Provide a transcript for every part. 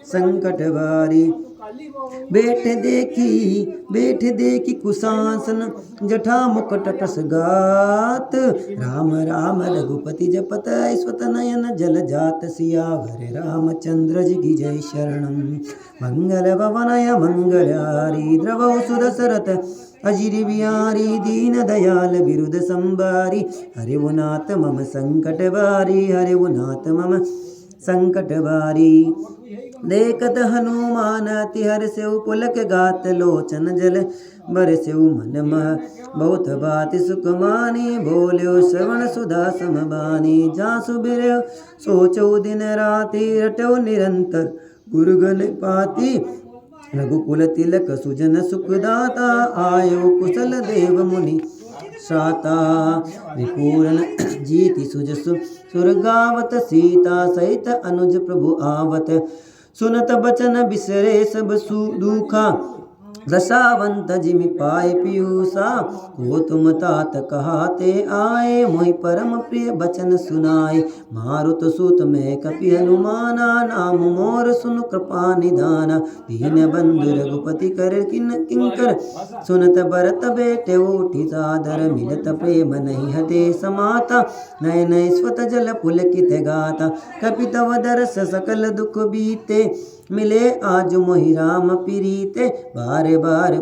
संकट बारी। बैठ देखी कुशासन जठा मुकुट प्रसगात। राम राम रघुपति जपत ऐश्वत नयन जल जात। सियावर रामचंद्र जी की जय शरणम। मंगल भवनय मंगलारी द्रवौ सुदशरथ अजिर बिहारी। दीन दयाल बिरुद संबारी। हरे वो नाथ मम संकट बारी। हरे वो नाथ मम संकट बारी। देखत हनुमान अति हर्षउ पुलक गात। लोचन जल बरसउ मन मह बहुत बात सुख मानी। बोल्यो श्रवण सुधा समबानी। जासु बिरयो सोचौ दिन राति। रटौ निरंतर गुरुगण पाती। रघुकुल तिलक सुजन सुखदाता। आयो कुशल देव मुनि श्राता। विपूर्ण जीति सुजसु सुरगावत। सीता सहित अनुज प्रभु आवत। सुनत बचन बिसरे सब दुखा। रसावंत जिमि पाए पीयूषा। को तुम तात कहाते आए। मोहि परम प्रिय बचन सुनाए। मारुत सुत मैं कपि हनुमाना। नाम मोर सुन कृपा निधाना। दीन बंधु रघुपति कर किंकर। सुनत बरत बेटे उठी सादर। मिलत प्रेम नहीं हते समाता। नयन स्वत जल पुलकित गाता। कपि तव दरस सकल दुख बीते। मिले आज मोहि राम प्रीते। बार बार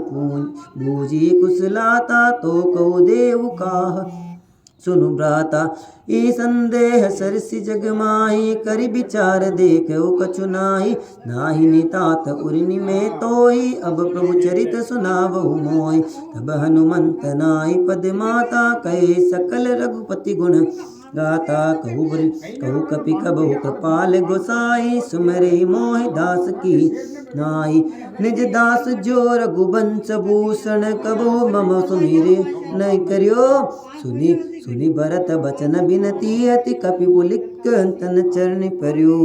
बूझी कुशलाता। तो कहो देव काह सुनु भ्राता। ई संदेह सरसि जग माही। करि विचार देखो कछु नाहि। नाहि नितात उर्नि में तोहि। अब प्रभु चरित सुनावहु मोहि। तब हनुमंत नाहि पद माता। कहे सकल रघुपति गुण गाता। कहु कपि कबहु कृपाल गोसाई। सुमरे मोहि दास की नाई। निज दास जो रघुवंश भूषण। कबहु मम सुमिरे नहीं करियो। सुनि भरत बचन बिनती अति। कपि पुलिक तन चरण पर्यो।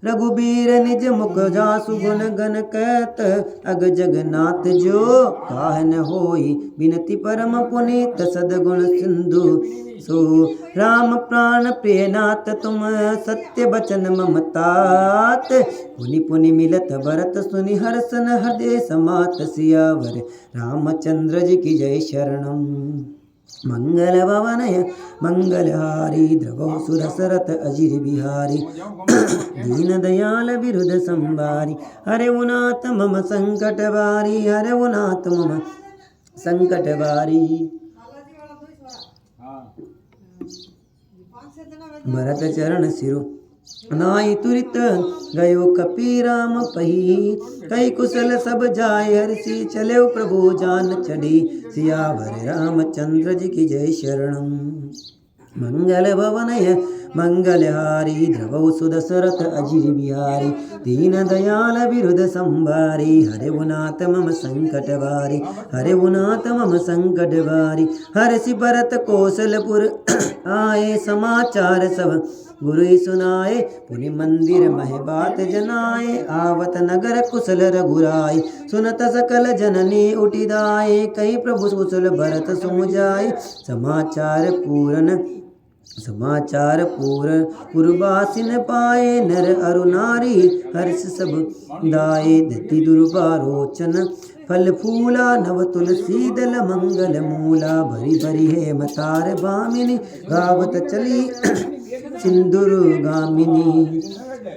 रघुबीर निज मुख जासु गुण गण कहत। अग जगन्नाथ जो काहन होई। बिनती परम पुनीत सदगुण सिंधु सो। राम प्राण प्रिय नाथ तुम सत्य बचन मम तात। पुनि पुनि मिलत भरत सुनि हर्षन हृदय समात। सियावर रामचंद्र जी की जय शरणम। मंगल भवनय मंगलहारी द्रवौ सुरसरथ अजिर बिहारी। दीन दयाल बिरुद संबारी। हरे वो नाथ मम संकट बारी। हरे वो नाथ मम संकट बारी। भरत चरण सिरु नाई तुरित गयो कपि राम पही। कई कुशल सब जाय हर्षि चलो प्रभु जान चढ़ी। सियावर रामचंद्र जी की जय शरणम। मंगल भवनय मंगलहारी द्रवौ सुदशरथ अजिर बिहारी। दीन दयाल बिरुद संबारी। हरे वो नाथ मम संकट बारी। हरे वो नाथ मम संकट बारी। हर्षि भरत कौशलपुर आए। समाचार सब गुरु सुनाए। पुनि मंदिर मह बात जनाए। आवत नगर कुशल रघुराई। सुनत सकल जननी उठिदाए। कई प्रभु कुशल भरत सुम जाए। समाचार पुरवासिन पाए। नर अरु नारी हर्ष सब दाए। दति दुर्वारोचन फल फूला। नव तुलसी दल मंगल मूला। भरी भरी है मतार भामिनी। गावत चली सिंदूर गामिनी।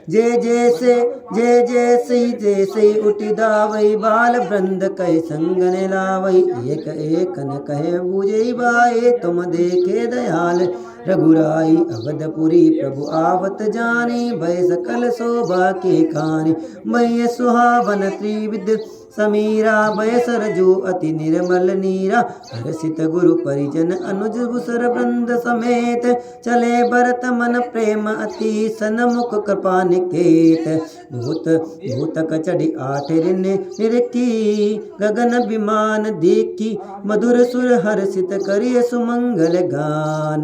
जय जैसे उठी दावई। बाल वृंद कह संगन लावई। एक एक न कहे बुझे बाए। तुम देखे दयाल रघुराई। अवधपुरी प्रभु आवत जानी। भय सकल शोभा के खानी। भय सुहावन त्रिविध समीरा। भय सरजू अति निर्मल नीरा। हर्षित गुरु परिजन अनुज भूसर वृंद समेत। चले भरत मन प्रेम अति। सनमुख कृपा निकेत। भूत कचड़ी आठ निरखी। गगन विमान देखी। मधुर सुर हर्षित करिय सुमंगल गान।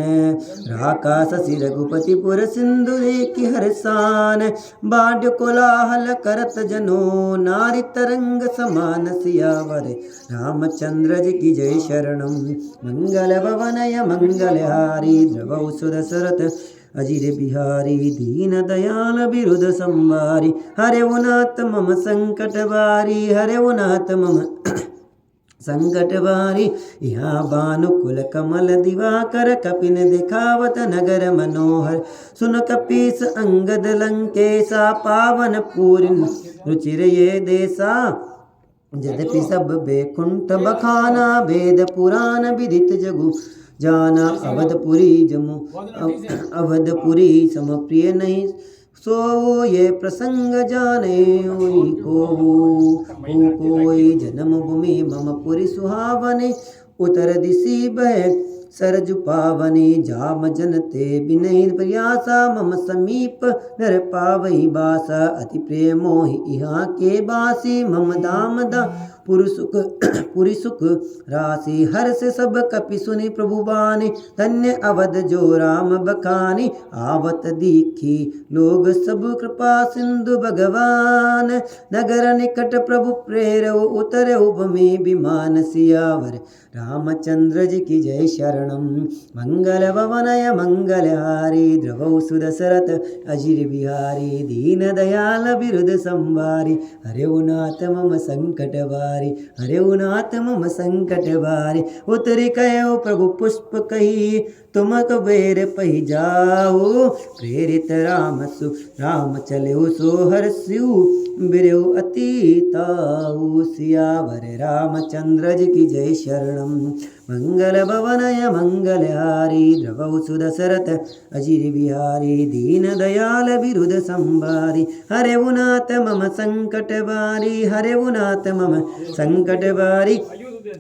राका शशि रघुपति पुर सिंधु देखी हर्षान। बाढ़ कोलाहल करत जनो। नारी तरंग समान। सियावर रामचंद्र जी की जय शरणम। मंगल भवनय मंगलहारी द्रवौ सुरसरथ अजिर बिहारी दीन दयाल बिरुद संवारी। हरे वो नाथ मम संकट बारी, हरे वो नाथ मम संकट बारी। यहाँ बानुकुल कमल दिवाकर कपिन दिखावत नगर मनोहर। सुन कपीस अंगद लंकेशा पावन पूरिन रुचिर ये देसा। यद्यपि सब बैकुंठ बखाना वेद पुराण विदित जगु जाना। अवधपुरी जमु अवधपुरी सम प्रिय नहीं सो ये प्रसंग जाने कोई जन्म भूमि मम पुरी सुहावने। उत्तर दिशि बह सरजु पावनी जाम जनते बिनहि प्रयासा। मम समीप नर पावई बासा अति प्रेमो यहाँ के बासी। मम दाम दा पुरी सुख राशि हर्ष सब कपि सुनि प्रभु बानी। धन्य अवध जो राम बखानी आवत दीखी लोग सब कृपा सिंधु भगवान। नगर निकट प्रभु प्रेरव उतर भूमि विमान सियावर रामचंद्र जी की जय शरणम। मंगल भवनय मंगलहारी द्रवौ सुदशरथ अजिर बिहारी। दीन दयाल बिरुद संवारी हरे नाथ मम संकट बारी, हरे नाथ मम संकट बारी। उतरी कहो प्रभु पुष्प कही तुम कबेर पही जाओ। प्रेरित राम चले सो हर्षु बिरु अति ताऊ। सियावर रामचंद्र जी की जय शरणम। मंगल भवनय मंगलहारी द्रवौ सुदशरथ अजिर बिहारी। दीन दयाल बिरुद संवारी हरे नाथ मम संकट बारी, हरे नाथ मम संकट बारी।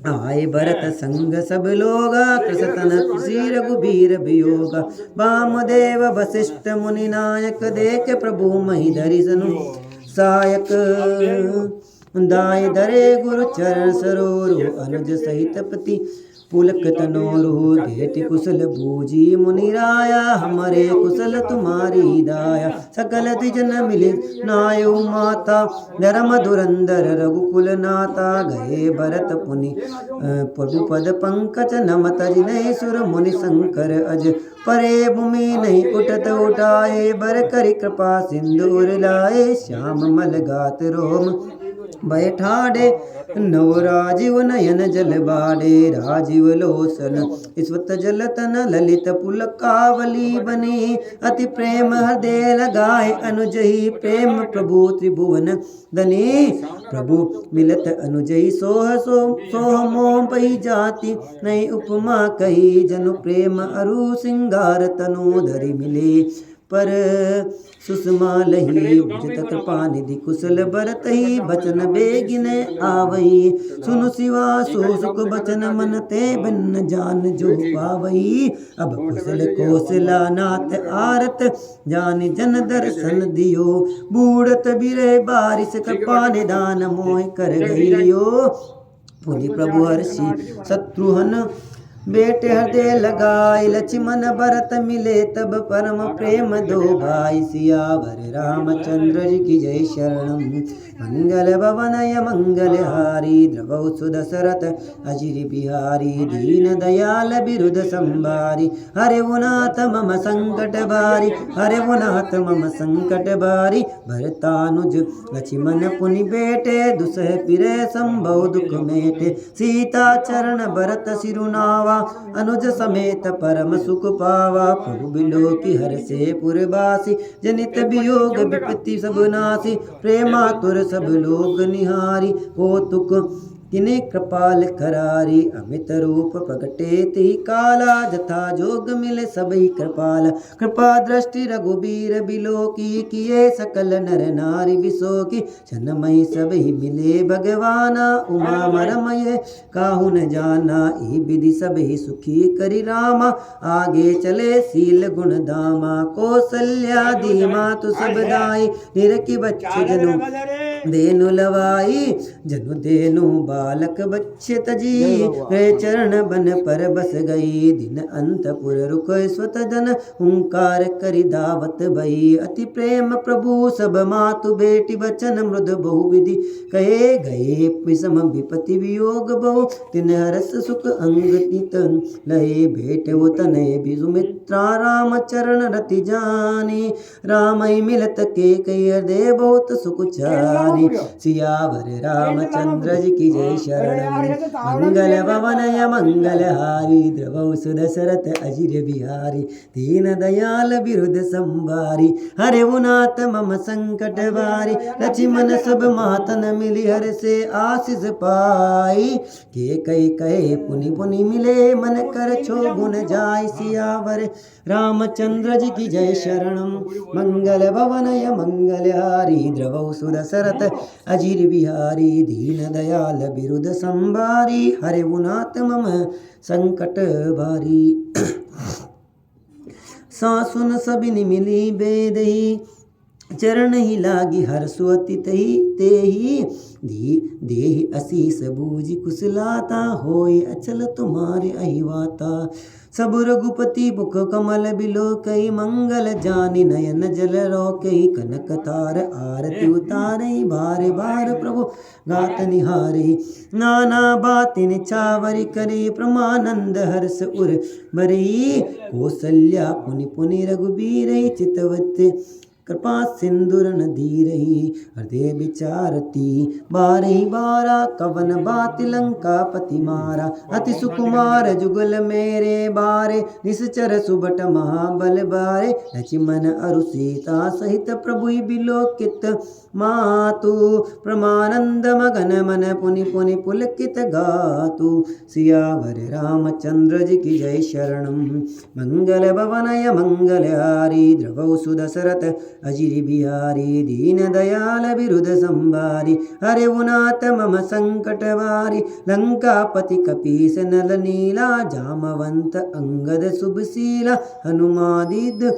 आए भरत संग सब लोगा कृषतन श्री रघुबीर वियोगा। वामदेव वशिष्ठ मुनि नायक देख प्रभु मही धरि सनु सायक। दाय धरे गुरु चरण सरोरु अनुज सहित पति पुलक तनोरु। घेति कुशल बूझी मुनिराया हमारे कुशल तुम्हारी दाया। सकल द्विजन मिले नायु माता धर्म धुरंधर रघुकुल नाता। गए भरत पुनि प्रभु पद पंकज नमत जिनहि सुर मुनि शंकर अज। परे भूमि नहीं उठत उठाए बर करि कृपा सिंदूर लाए। श्याम मल गात रोम बैठाडे नव राजीव नयन जल बाडे। राजीव लोसन ईश्वत जल तन ललित पुल कावली बने। अति प्रेम हृदय लगाए अनुजही प्रेम प्रभु त्रिभुवन धने। प्रभु मिलत अनुजही सोह मोह पही जाति नहीं उपमा कही। जनु प्रेम अरु सिंगार तनु धरि मिले पर सुषमा लही। भुजत कृपा निधि कुशल बरतही बचन बेगिन आवई। सुनु सिवा सो सुख बचन मन ते बिन जान जो पावई। अब कुशल कौशला नाथ आरत जान जन दर्शन दियो। बूढ़त बिरे बारिश कृपा निदान मोह कर गइयो। पुनि प्रभु हर्षि शत्रुहन बेटे हृदय लगाए। लक्ष्मण भरत मिले तब परम प्रेम दो भाई। सियावर रामचंद्र जी की जय शरणम। मंगल भवनय मंगलहारी द्रवौ सुदशरथ अजिर बिहारी। दीन दयाल बिरुद संवारी हरे नाथ मम संकट बारी, हरे नाथ मम संकट बारी। भरतानुज लक्ष्मण पुनि बेटे दुसह पिरे संभव दुख मेटे। सीता चरण भरत सिरुनावा अनुज समेत परम सुख पावा। प्रभु बिलो की हर से पुरवासी जनित वियोग विपत्ति सब नासी। प्रेमातुर सब लोग निहारी हो तुक किने कृपाल करारी। अमित रूप प्रगटे ती काला जथा जोग मिले सबई कृपाल। कृपा दृष्टि रघुबीर बिलो की किए सकल नर नारी बिसो की। छनमई सबई मिले भगवाना उमा मरमय काहू न जाना। ई विधि सबई सुखी करी रामा आगे चले सील गुण दामा। कौशल्या दी मातु सब दाई निरखी बच्चे जनु देनु लवाई जनु देनु बालक बच्चे तजी, रे चरण बन पर बस गई, दिन अंतपुर रुक स्वत जन, हुंकार करि दावत भई। अति प्रेम प्रभु सब मातु बेटी, बचन मृद बहु विधि कहे गए, विषम विपति वियोग बहु, तिन हरस सुख अंग तित लहे, भेट वो तनय बिसुमित्रा, राम चरण रति जानी, राम मिलत के कई हृदय बहुत सुख चानी। सियावर रामचंद्र जी की जय शरण, मंगल भवनय मंगलहारी, द्रवौ सुदशरथ अजिर बिहारी, दीन दयाल बिरुद संभारी, हरे नाथ मम संकट वारी, लक्ष्मण सब मातन मिली, हर से आशीष पाई, के कई कहे पुनि पुनि मिले, मन कर छो गुण जाय। सियावर रामचंद्र जी की जय शरणम, मंगल भवनय मंगलहारी, द्रवौ सुदशरथ अजिर बिहारी, दीन दयाल बिरुद संभारी, हरे नाथ मम संकट भारी। सासुन सबिन मिली बेदही, चरण ही लागी हर्षु अति तेहि, देहि असीस बूझि कुशलाता, होय अचल तुम्हारे अहिवाता। सब रघुपति मुख कमल बिलो कई, मंगल जानि नयन जल रोकई, कनक तार आरती उतारई, बार बार प्रभु गात निहारई, नाना बाति निछावरी करी, प्रमानंद हर्ष उर बरई, कौसल्या पुनि पुनि रघुबीरई, चितवत कृपा सिंदूर नदी रही, हृदय विचारती बारही बारा, कवन बात लंका पति मारा, अति सुकुमार जुगल मेरे बारे, निश्चर सुबट महाबल बारे, लक्ष्मण अरु सीता सहित प्रभु बिलोकित मातु, प्रमानंद मगन मन पुनि पुनि पुलकित गातु। सियावर रामचंद्र जी की जय शरणम, मंगल भवनय मंगलहारी, द्रवौ सुदशरथ अजिर बिहारी, दीन दयाल बिरुद संभारी, हरे नाथ मम संकट वारी, लंकापति कपीस नल नीला, जामवंत अंगद शुभशीला, हनुमादिद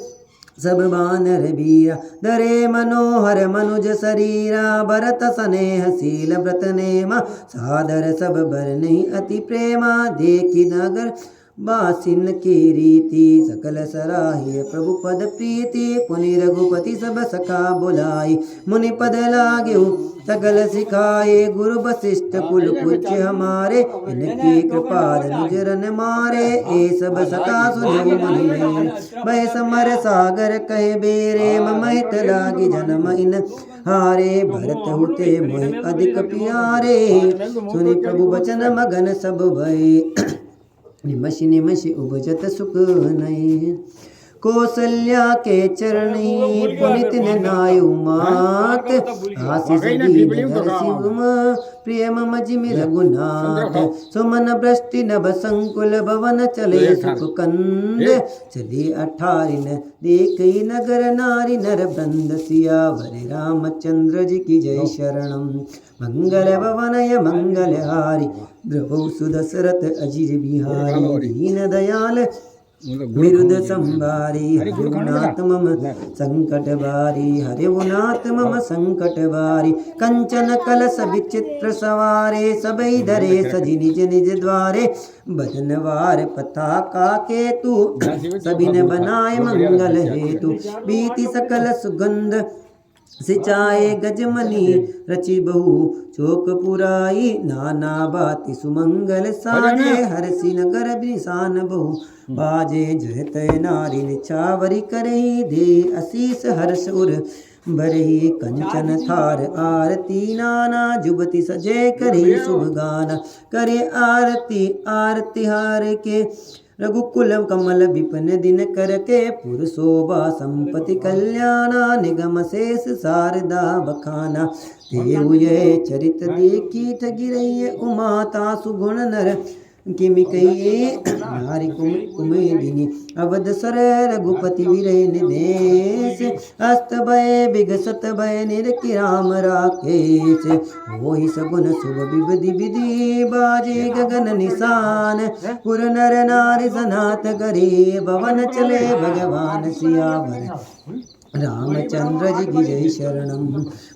सब बानर बीरा, दरे मनोहर मनुज शरीरा, भरत स्नेहशील व्रत नेमा, सादर सब बरनहि अति प्रेमा, देखि नगर बासिन की रीति, सकल सराहिय प्रभु पद प्रीति, पुनि रघुपति सब सखा बुलाई, मुनि पद लागे सकल सिखाए, गुरु वशिष्ठ कुल पुच्छ हमारे, इनकी कृपा निजरन मारे, ए सब सखा सुनो मुनि मेरे, भय समर सागर कहे बेरे, मम हित लागी जन्म इन हारे, भरत हुते मोहि अधिक प्यारे, सुनि प्रभु वचन मगन सब भय, निमषि निमषि उपजत सुख नय, कौसल्या के चरणी पुनित नायु मात, आशीष दीन धर शिवम प्रिय मम जिमि रघुनाथ, सुमन वृष्टि नभ संकुल भवन, चले सुख कंद चली अठारिन, देखई नगर नारी नर बृंद। सियावर रामचंद्र जी की जय शरणम, मंगल भवनय मंगलहारी, द्रवौ सुदशरथ अजिर बिहारी, दीन दयाल बिरुद संभारी, हरे नाथ मम संकट बारी, हरे नाथ मम संकट बारी, कंचन कलश विचित्र सवारे, सबई धरे सजि निज निज द्वारे, बदनवार पताका केतु, सबिन बनाए मंगल हेतु, बीति सकल सुगंध सिंचाए गजमनी, रचि बहु चोक पुराई, नाना बाति सुमंगल साजे, हरसि नगर बिसान बहु बाजे, जहत नारी निछावरी करही, दे असीस हर्ष उर बरही, कंचन थार आरती नाना, जुबति सजे करी शुभ गाना, करे आरती आरती हार के, रघुकुल कमल विपिन दिन करके, पुर शोभा संपत्ति कल्याणा, निगम शेष शारदा बखाना, देव ये चरित देखी ठगी रही, उमाता सुगुण नर किमि कहिए, नारी कुमेदिनी अवध सर, रघुपति विरय निदेश, अस्त भय विगसत भय निरखि राम राकेश, होहि सगुन शुभ विविधि विधि, बाजे गगन निशान, पुर नर नारी सनाथ करे, भवन चले भगवान। सियावर रामचंद्र जी की जय शरणम।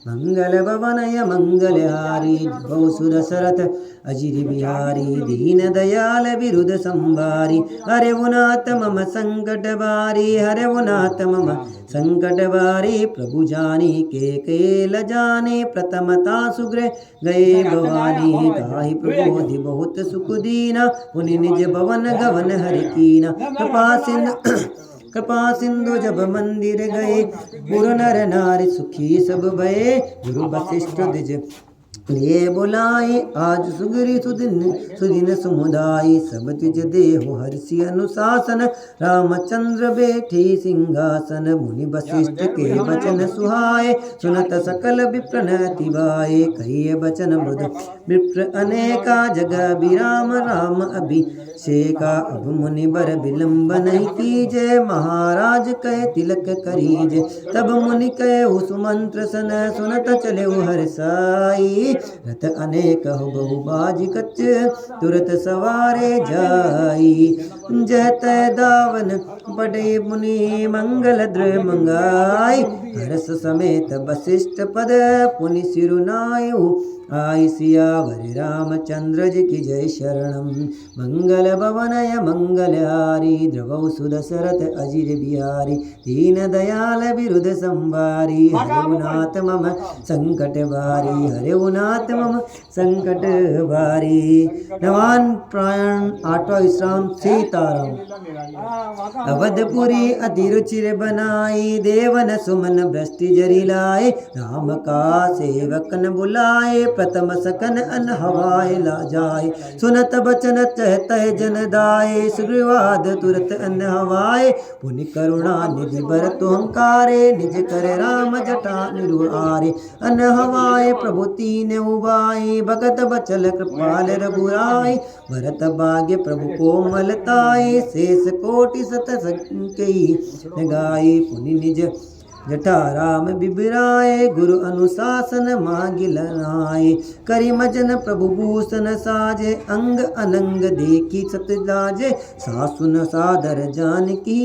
मंगल भवनय मंगलहारी बहुसुर सरथ अजिर बिहारी दीन दयाल विरुद्ध संभारी हरे उनाथ मम संकट बारी हरे उनाथ मम संकट बारी प्रभु जानी के ल जाने प्रथमता सुग्रह गए भवानी ताहि प्रबोधि बहुत सुख दीना पुनि निज भवन गवन हरि कीना कृपा सिंधु जब मंदिर गए गुरु नर नारी सुखी सब भये गुरु वशिष्ठ द्विज लिए बुलाए आज सुगरी सुदिन समुदाय सब तिज देहो हर्षि अनुशासन रामचंद्र बैठे सिंहासन मुनि वशिष्ठ के वचन सुहाए सुनत सकल विप्र नति बाए कहिए वचन मृद विप्र अनेका जगह विराम राम अभिषेका अब मुनि बर विलंब नहीं कीजे महाराज कह तिलक करीजे तब मुनि कह सुमंत्र सन सुनत चले हर्षाई रथ अनेक बहुबाज कच तुरत सवारे जाई जत दावन बड़े मुनि मंगल द्र मंगाई हर्ष समेत वशिष्ठ पद पुनि सिरुनायु आई सियावर रामचंद्र जी की जय शरणम। मंगल भवनय मंगलहारी द्रवौ सुदशरथ अजिर बिहारी दीन दयाल विरुद्ध संभारी हरिनाथ मम संकट बारी हरिनाथ मम संकट बारी। नवान प्रायण आठवा विश्राम सीताराम। अवधपुरी अति रुचिर बनाई देवन सुमन भ्रष्टि जरी लाए राम का सेवकन बुलाए प्रथम सकन अन हवाए ला जाए सुनत बचन चहत जन दाए सुग्रीवाद तुरत अन हवाए पुनि करुणा निधि बर तुहंकारे निज कर राम जटा निरुआरे अन हवाए प्रभु तीन उबाई भगत बचल कृपाल रघुराई भरत भाग्य प्रभु कोमलताई शेष कोटि सत संकई गाई पुनि निज जटा राम बिबिराए गुरु अनुशासन मागिल राय करि मजन प्रभु भूषण साजे अंग अनंग देखी सत लाजे सासुन सादर जानकी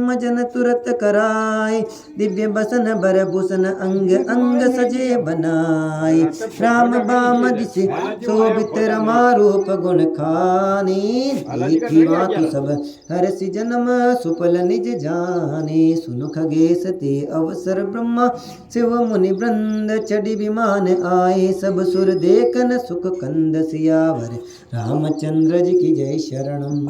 मजन तुरत कराय दिव्य बसन बर भूषण अंग अंग सजे बनाए राम बाम दिशे शोभित रमा रूप गुण खाने देखी मातु सब हर्षि जन्म सुफल निज जाने सुनु खगेश ते अवसर ब्रह्मा शिव मुनि वृंद चढ़ी विमान आए सब सुर देखन सुख कंद सियावर रामचंद्र जी की जय शरणम।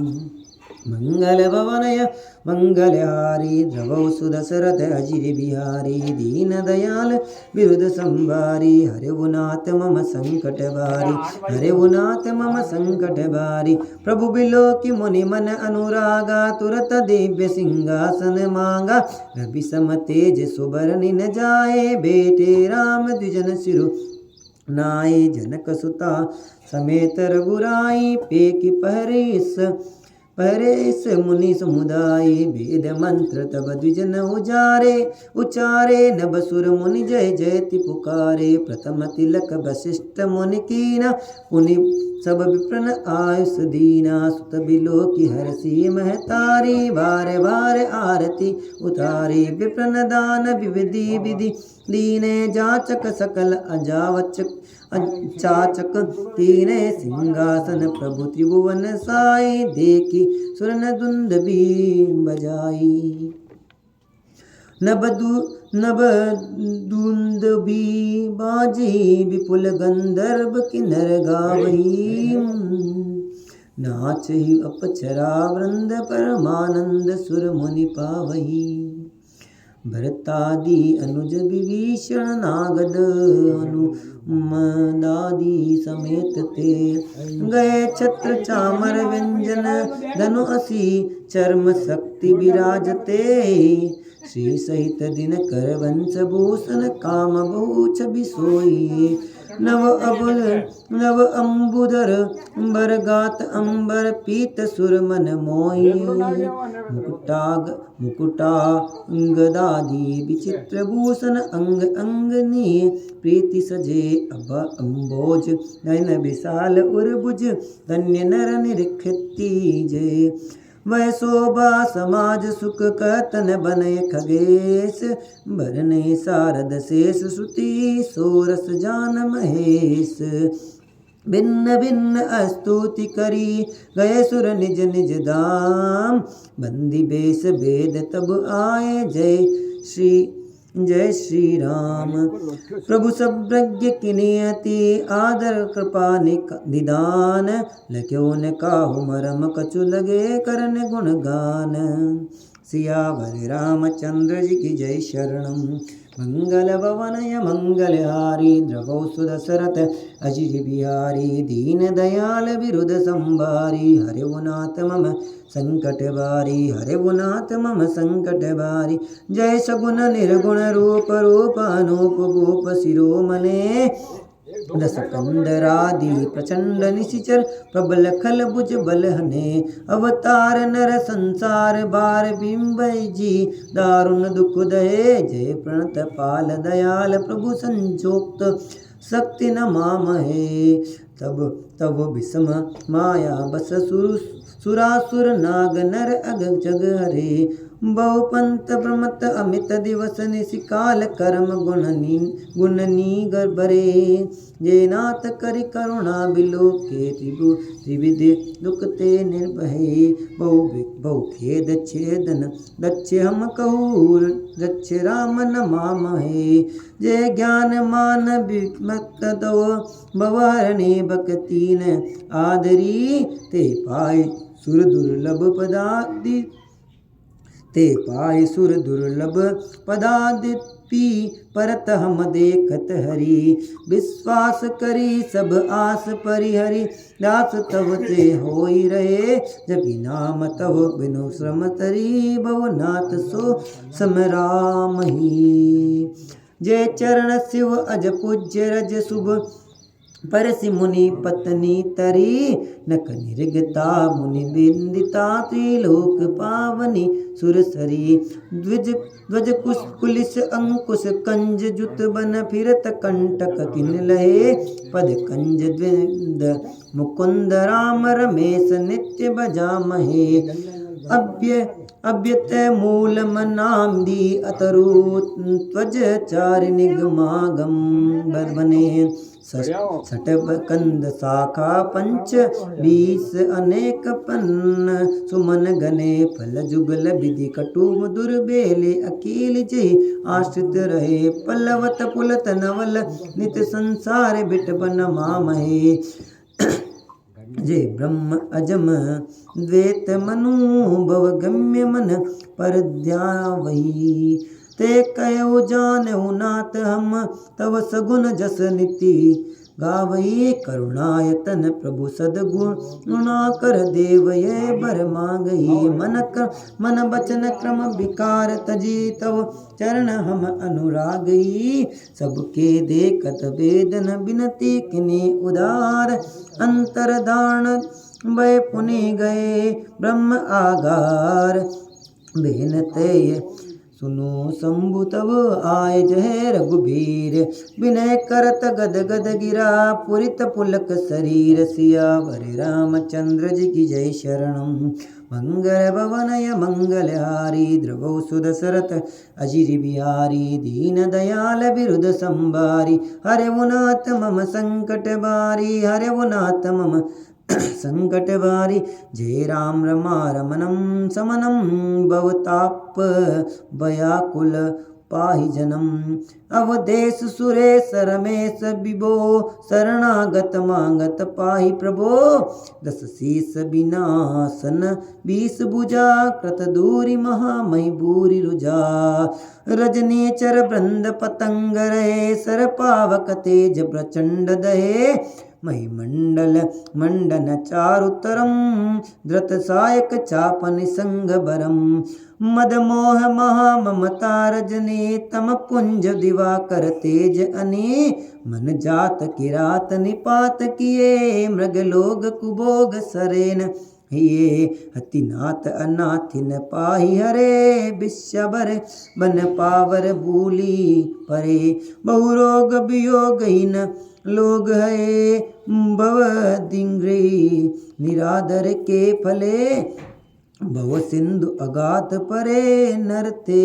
मंगल भवनय मंगलहारी द्रवौ सुदशरथ अजिर बिहारी दीन दयाल विरुद्ध संभारी हरिनाथ मम संकट बारी हरिनाथ मम संकट बारी प्रभु बिलो की मुनि मन अनुरागा तुरत दिव्य सिंहासन मांगा रवि सम तेज सुबरनि न जाए बेटे राम द्विजन सिरु नाई जनक सुता समेत रघुराई पे की पहरेश मुनि समुदाय वेद मंत्र तब द्विजन उचारे नभ सुर मुनि जय जयति पुकारे प्रथम तिलक वशिष्ठ मुनि कीना पुनि सब विप्रन आयुष दीना सुत बिलो की हर्षि महतारी बारे बारे आरती उतारी विप्रन दान विविधि विधि दीने जाचक सकल अजावचक चाचक तीने सिंहासन प्रभु त्रिभुवन साई देखी सुरन दुंदबी बजाई नभ दुंदबी बाजी विपुल गंधर्व किन्नर गावही नाच ही अपचरा वृंद परमानंद सुर मुनि पावही भरतादि अनुज विभीषण नागद अनुमदादि समेत ते गए छत्र चामर व्यंजन धनु असी चर्म शक्ति विराजते श्री सहित दिन कर वंश भूषण काम बहु छवि सोई नव अम्बुदर बरगात अंबर पीत सुर मन मोई मुकुटा गदादि विचित्र भूषण अंग अंगनी प्रीति सजे अब अम्बोज नयन विशाल उर्भुज धन्य नर निरखती जय वह शोभा समाज सुख कतन बने खगेश भरने शारद शेष श्रुति सोरस जान महेश भिन्न भिन्न स्तुति करी गए सुर निज निज धाम बंदी बेस भेद तब आए जय श्री राम। प्रभु सब्रज्ञ की नियति आदर कृपा निदान लक्यो न काहु मरम कछु लगे करन गुणगान। सियावर रामचंद्र जी की जय शरणम। मंगल भवनय मंगलहारी द्रवौ सुदशरथ अजिर बिहारी दीन दयाल विरुद्ध संभारी हरे नाथ मम संकट बारी हरे नाथ मम संकट बारी। जय सगुण निर्गुण रूप रूप अनूप भूप शिरोमणे दस कंदरादि प्रचंड निशिचर प्रबल खल भुज बल हने अवतार नर संसार बार बिंबई जी दारुण दुख दहे। जय प्रणत पाल दयाल प्रभु संजोक्त शक्ति न मामहे तब तब विषम माया बस सुरासुर नाग नर अग जग हरे। बहुपंत प्रमत अमित दिवस निशिकाल कर्म गुणनी गर्भरे। जय नाथ करि करुणा बिलो के त्रिविधि दुख ते निर्भये। बहु खेद छेदन दक्ष हम कहूर दक्ष राम न मामहे। जय ज्ञान मान विमत दो भवहरणे भक्तिन आदरी ते पाए सुर दुर्लभ पदादि ते पाए सुर दुर्लभ पदादिपि परत हम देखत हरि। विश्वास करी सब आस परिहरि दास तव ते होई रहे। जपि नाम तव बिनु श्रम तरी भवनाथ सो समराम ही। जय चरण शिव अज पूज्य रज शुभ परसि मुनि पत्नी तरी नक निर्गता मुनि बिंदिता त्रिलोक पावनी सुरसरी। ध्वज कुलिस अंकुश कंज जुत बन फिरत कंटक किन लहे। पद कंज द्विंद मुकुंद राम रमेश नित्य बजामहे। अव्यत मूल मनाम्दी अतरु त्वज चारि निगमागम बने। सटब कंद शाखा पंच 20 अनेक पन्न सुमन गने फल जुगल विधि कटु मधुर बेले अकील जी आश्रित रहे। पल्लवत पुलत नवल नित संसार बिट बन मामहे। जय ब्रह्म अजम द्वैत मनु भव गम्य मन पर ध्यावही। ते कयो जानहु नाथ हम तव सगुण जस नीति गावई। करुणायतन प्रभु सद्गुणा कर देव ये बर मांगई। मन बचन क्रम विकार तजी तव चरण हम अनुरागई। सबके देखत वेदन बिनती किनी उदार अंतरदान वै पुनि गए ब्रह्म आगार। बेनते सुनो शंभु तब आय जय रघुबीर। विनय करत गद गद गिरा पुरित पुलक शरीर। सियावर रामचंद्र जी की जय शरणम। मंगल भवनय मंगलहारी द्रवौ सुदशरथ अजिर बिहारी दीन दयाल विरुद्ध संभारी। हरे नाथ मम संकट बारी हरे नाथ मम संकट बारी। जय राम रमारमणम समनम भवताप व्याकुल पाहि जनम। अवधेश सुरेश रमेश विभो शरणागत मांगत पाहि प्रभो। 10 शीस विनाशन 20 भुजा कृत दूरी महामहि भूरि रुजा। रजनीचर वृंद पतंग रहे सर पावक तेज प्रचंड दहे। महिमंडल मंडन चारुतरम धृत सायक चापन संग बरम। मद मोह महा ममता रजनी तम पुंज दिवाकर तेज अने। मन जात किरात निपात किए मृग लोग कुभोग सरेन हिये। हतिनाथ अनाथिन पाहि हरे विश्वर बन पावर भूली परे। बहु रोग वियोगहीन लोग है भव दिंग्री निरादर के फले। भव सिंधु अगाध परे नरते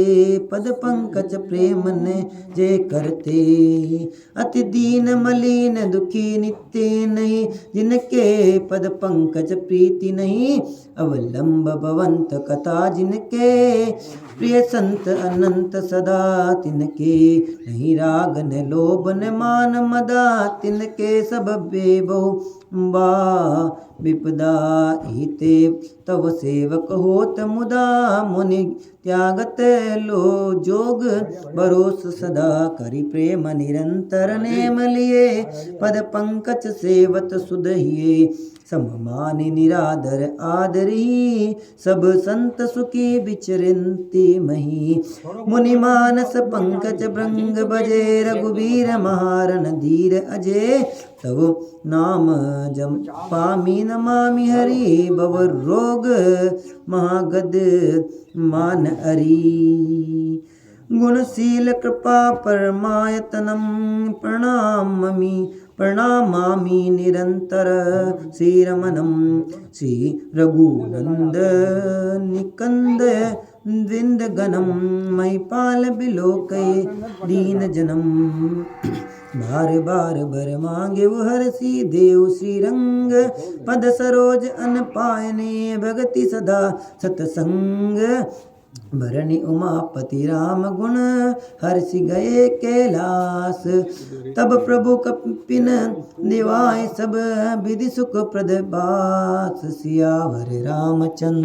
पद पंकज प्रेम ने जय करते अति दीन मलिन दुखी नित्य नहीं जिनके पद पंकज प्रीति नहीं अवलंब भवंत कथा जिनके प्रिय संत अनंत सदा तिनके नहीं राग न लोभ न मान मदा तिनके सब बेबो बा विपदा हिते तव सेवक होत मुदा मुनि त्यागत लो जोग भरोस सदा करि प्रेम निरंतर नेम लिए पद पंकज सेवत सुदहिए सममानि निरादर आदरी सब संत सुखी विचरंती मही मुनि मानस पंकज भृंग बजे रघुवीर महारन धीर अजय तव नाम जम पामी नमामि हरि भव रोग महागद मान अरी गुणशील कृपा परमायतनम प्रणामामि निरंतर श्रीरमणम श्री रघुनंद निकंद द्विंद गणम महिपाल बिलोकय दीन जनम बार बार बर मांगे वो हर सी देव श्रीरंग पद सरोज अन पायने भगति सदा सतसंग भरणी उमापति राम गुण हर्षि गए कैलास तब प्रभु कपिन दिवाय सब विधि सुख प्रद बास सियावर रामचंद्र